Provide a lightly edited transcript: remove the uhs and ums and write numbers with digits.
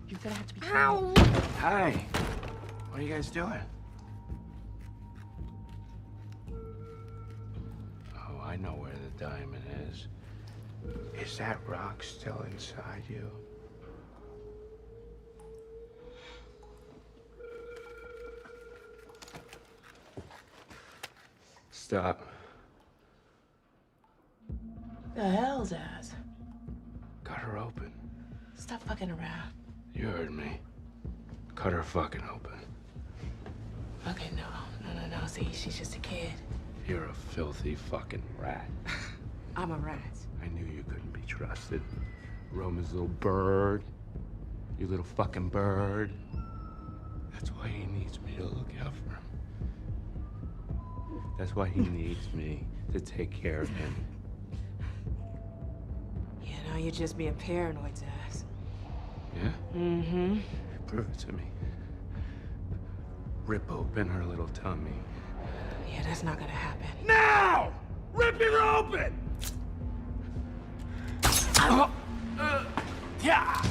You're gonna have to be. Ow! Hi. What are you guys doing? Oh, I know where the diamond is. Is that rock still inside you? Stop. The hell, Zsasz? Cut her open. Stop fucking around. You heard me. Cut her fucking open. Okay, no. See, she's just a kid. You're a filthy fucking rat. I'm a rat. I knew you couldn't be trusted. Roman's little bird. You little fucking bird. That's why he needs me to look out for him. That's why he needs me to take care of him. You know, you're just being paranoid, Zsasz. Yeah? Mm-hmm. Prove it to me. Rip open her little tummy. Yeah, that's not gonna happen. Now! Rip it open! Yeah!